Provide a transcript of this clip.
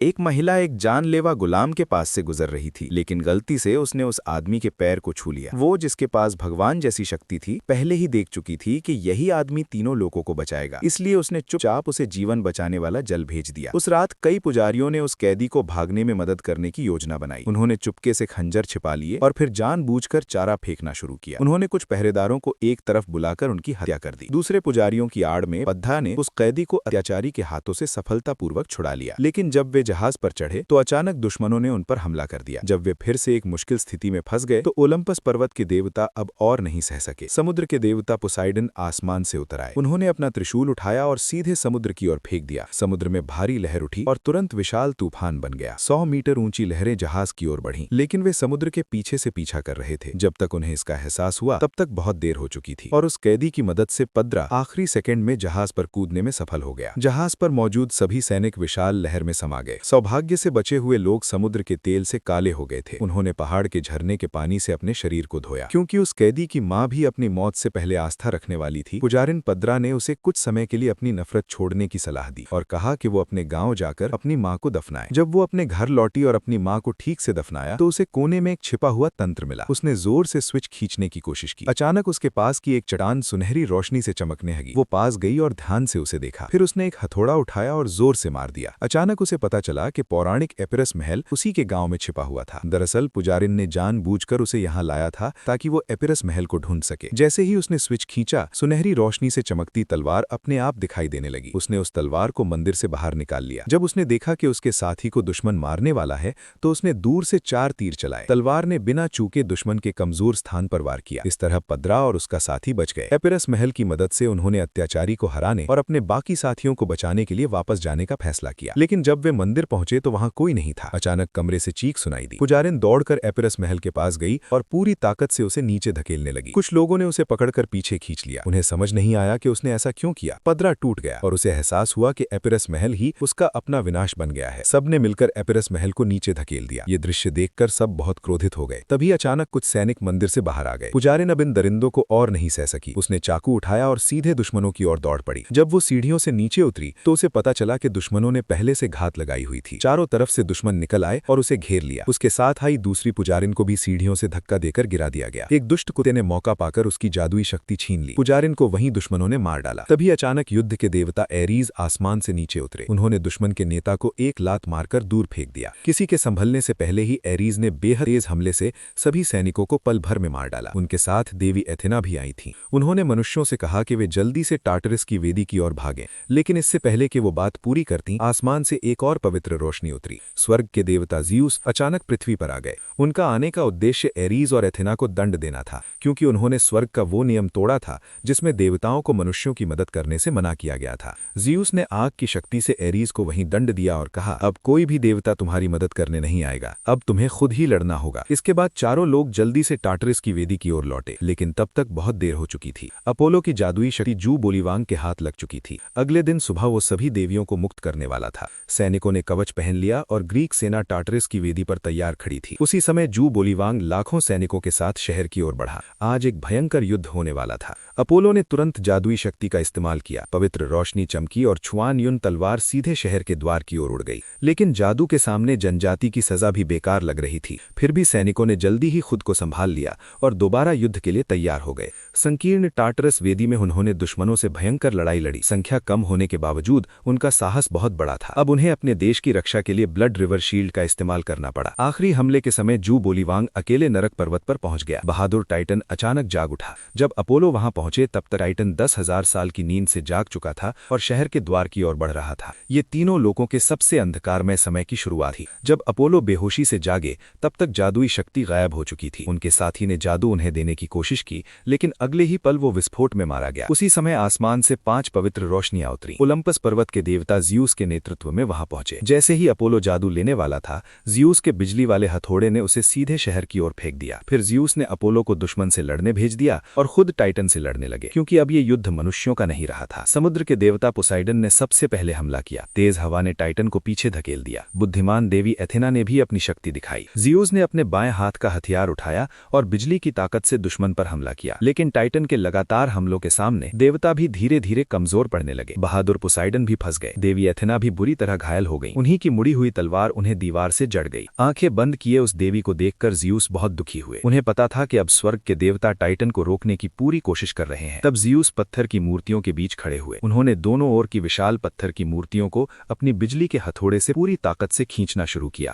एक महिला एक जानलेवा गुलाम के पास से गुजर रही थी, लेकिन गलती से उसने उस आदमी के पैर को छू लिया। वो जिसके पास भगवान जैसी शक्ति थी, पहले ही देख चुकी थी कि यही आदमी तीनों लोगों को बचाएगा, इसलिए उसने चुपचाप उसे जीवन बचाने वाला जल भेज दिया। उस रात कई पुजारियों ने उस कैदी को भागने में मदद करने की योजना बनाई। उन्होंने चुपके से खंजर छिपा लिए और फिर जानबूझकर चारा फेंकना शुरू किया। उन्होंने कुछ पहरेदारों को एक तरफ बुलाकर उनकी हत्या कर दी। दूसरे पुजारियों की आड़ में पद्धा ने उस कैदी को अत्याचारी के हाथों से सफलतापूर्वक छुड़ा लिया। लेकिन जब वे जहाज पर चढ़े तो अचानक दुश्मनों ने उन पर हमला कर दिया। जब वे फिर से एक मुश्किल स्थिति में फंस गए तो ओलंपस पर्वत के देवता अब और नहीं सह सके। समुद्र के देवता पोसाइडन आसमान से उतर आए। उन्होंने अपना त्रिशूल उठाया और सीधे समुद्र की ओर फेंक दिया। समुद्र में भारी लहर उठी और तुरंत विशाल तूफान बन गया। 100 मीटर ऊंची लहरें जहाज की ओर बढ़ीं, लेकिन वे समुद्र के पीछे से पीछा कर रहे थे। जब तक उन्हें इसका एहसास हुआ तब तक बहुत देर हो चुकी थी और उस कैदी की मदद से पद्रा आखिरी सेकंड में जहाज पर कूदने में सफल हो गया। जहाज पर मौजूद सभी सैनिक विशाल लहर में समा गए। सौभाग्य से बचे हुए लोग समुद्र के तेल से काले हो गए थे। उन्होंने पहाड़ के झरने के पानी से अपने शरीर को धोया। क्योंकि उस कैदी की मां भी अपनी मौत से पहले आस्था रखने वाली थी, पुजारिन पद्रा ने उसे कुछ समय के लिए अपनी नफरत छोड़ने की सलाह दी और कहा कि वो अपने गांव जाकर अपनी मां को दफनाए। जब वो अपने घर लौटी और अपनी मां को ठीक से दफनाया तो उसे कोने में एक छिपा हुआ तंत्र मिला। उसने जोर से स्विच खींचने की कोशिश की। अचानक उसके पास की एक चट्टान सुनहरी रोशनी से चमकने लगी। वो पास गई और ध्यान से उसे देखा। फिर उसने एक हथौड़ा उठाया और जोर से मार दिया। अचानक उसे पता चला कि पौराणिक एपिरस महल उसी के गांव में छिपा हुआ था। दरअसल पुजारिन ने जानबूझकर उसे यहाँ लाया था ताकि वो एपिरस महल को ढूंढ सके। जैसे ही उसने स्विच खींचा, सुनहरी रोशनी से चमकती तलवार अपने आप दिखाई देने लगी। उसने उस तलवार को मंदिर से बाहर निकाल लिया। जब उसने देखा कि उसके साथी को दुश्मन मारने वाला है तो उसने दूर से 4 तीर चलाए। तलवार ने बिना चूके दुश्मन के कमजोर स्थान पर वार किया। इस तरह पद्रा और उसका साथी बच गए। एपिरस महल की मदद से उन्होंने अत्याचारी को हराने और अपने बाकी साथियों को बचाने के लिए वापस जाने का फैसला किया। लेकिन जब वे मंदिर पहुंचे तो वहां कोई नहीं था। अचानक कमरे से चीख सुनाई दी। पुजारिन दौड़कर एपिरस महल के पास गई और पूरी ताकत से उसे नीचे धकेलने लगी। कुछ लोगों ने उसे पकड़कर पीछे खींच लिया। उन्हें समझ नहीं आया कि उसने ऐसा क्यों किया। पद्रा टूट गया और उसे एहसास हुआ कि एपिरस महल ही उसका अपना विनाश बन गया है। सबने मिलकर एपिरस महल को नीचे धकेल दिया। ये दृश्य देखकर सब बहुत क्रोधित हो गए। तभी अचानक कुछ सैनिक मंदिर से बाहर आ गए। पुजारिन अब इन दरिंदों को और नहीं सह सकी। उसने चाकू उठाया और सीधे दुश्मनों की ओर दौड़ पड़ी। जब वो सीढ़ियों से नीचे उतरी तो उसे पता चला कि दुश्मनों ने पहले से घात लगाई हुई थी। चारों तरफ से दुश्मन निकल आए और उसे घेर लिया। उसके साथ आई दूसरी पुजारिन को भी सीढ़ियों से धक्का देकर गिरा दिया गया। एक दुष्ट कुत्ते ने मौका पाकर उसकी जादुई शक्ति छीन ली। पुजारिन को वहीं दुश्मनों ने मार डाला। तभी अचानक युद्ध के देवता एरीज आसमान से नीचे उतरे। उन्होंने दुश्मन के नेता को एक लात मारकर दूर फेंक दिया। किसी के संभलने से पहले ही एरीज ने बेहद तेज हमले से सभी सैनिकों को पल भर में मार डाला। उनके साथ देवी एथेना भी आई थी। उन्होंने मनुष्यों से कहा कि वे जल्दी से टार्टरस की वेदी की ओर भागें, लेकिन इससे पहले कि वो बात पूरी करती, आसमान से एक और पवित्र रोशनी उतरी। स्वर्ग के देवता ज़्यूस अचानक पृथ्वी पर आ गए। उनका आने का उद्देश्य एरीज और एथेना को दंड देना था, क्योंकि उन्होंने स्वर्ग का वो नियम तोड़ा था जिसमें देवताओं को मनुष्यों की मदद करने से मना किया गया था। ज़्यूस ने आग की शक्ति से एरीज को वहीं दंड दिया और कहा, अब कोई भी देवता तुम्हारी मदद करने नहीं आएगा, अब तुम्हें खुद ही लड़ना होगा। इसके बाद चारों लोग जल्दी से टार्टरस की वेदी की ओर लौटे, लेकिन तब तक बहुत देर हो चुकी थी। अपोलो की जादुई शक्ति जू बोलीवांग के हाथ लग चुकी थी। अगले दिन सुबह वो सभी देवियों को मुक्त करने वाला था। सैनिकों ने कवच पहन लिया और ग्रीक सेना टार्टरस की वेदी पर तैयार खड़ी थी। उसी समय जू बोलीवांग लाखों सैनिकों के साथ शहर की ओर बढ़ा। आज एक भयंकर युद्ध होने वाला था। अपोलो ने तुरंत जादुई शक्ति का इस्तेमाल किया। पवित्र रोशनी चमकी और छुआन युन तलवार सीधे शहर के द्वार की ओर उड़ गई। लेकिन जादू के सामने जनजाति की सजा भी बेकार लग रही थी। फिर भी सैनिकों ने जल्दी ही खुद को संभाल लिया और दोबारा युद्ध के लिए तैयार हो गए। संकीर्ण टार्टरस वेदी में उन्होंने दुश्मनों से भयंकर लड़ाई लड़ी। संख्या कम होने के बावजूद उनका साहस बहुत बड़ा था। अब उन्हें अपने देश की रक्षा के लिए ब्लड रिवर शील्ड का इस्तेमाल करना पड़ा। आखिरी हमले के समय जू बोलीवांग अकेले नरक पर्वत पर पहुंच गया। बहादुर टाइटन अचानक जाग उठा। जब अपोलो वहां पहुंचे तब तक टाइटन 10,000 साल की नींद से जाग चुका था और शहर के द्वार की ओर बढ़ रहा था। ये तीनों लोगों के सबसे अंधकारमय समय की शुरुआत थी। जब अपोलो बेहोशी से जागे तब तक जादुई शक्ति गायब हो चुकी थी। उनके साथी ने जादू उन्हें देने की कोशिश की, लेकिन अगले ही पल वो विस्फोट में मारा गया। उसी समय आसमान से 5 पवित्र रोशनियां उतरी। ओलंपस पर्वत के देवता ज़्यूस के नेतृत्व में वहां पहुंचे। जैसे ही अपोलो जादू लेने वाला था, ज़्यूस के बिजली वाले हथौड़े ने उसे सीधे शहर की ओर फेंक दिया। फिर ज़्यूस ने अपोलो को दुश्मन से लड़ने भेज दिया और खुद टाइटन से लड़ने पड़ने लगे, क्योंकि अब ये युद्ध मनुष्यों का नहीं रहा था। समुद्र के देवता पोसाइडन ने सबसे पहले हमला किया। तेज हवा ने टाइटन को पीछे धकेल दिया। बुद्धिमान देवी एथेना ने भी अपनी शक्ति दिखाई। ज़्यूस ने अपने बाएं हाथ का हथियार उठाया और बिजली की ताकत से दुश्मन पर हमला किया, लेकिन टाइटन के लगातार हमलों के सामने देवता भी धीरे धीरे कमजोर पड़ने लगे। बहादुर पोसाइडन भी फंस गए। देवी एथेना भी बुरी तरह घायल हो गई। उन्हीं की मुड़ी हुई तलवार उन्हें दीवार से जड़ गई। आंखें बंद किए उस देवी को देखकर ज़्यूस बहुत दुखी हुए। उन्हें पता था कि अब स्वर्ग के देवता टाइटन को रोकने की पूरी कोशिश कर रहे हैं। तब ज़्यूस पत्थर की मूर्तियों के बीच खड़े हुए। उन्होंने दोनों ओर की विशाल पत्थर की मूर्तियों को अपनी बिजली के हथौड़े से पूरी ताकत से खींचना शुरू किया।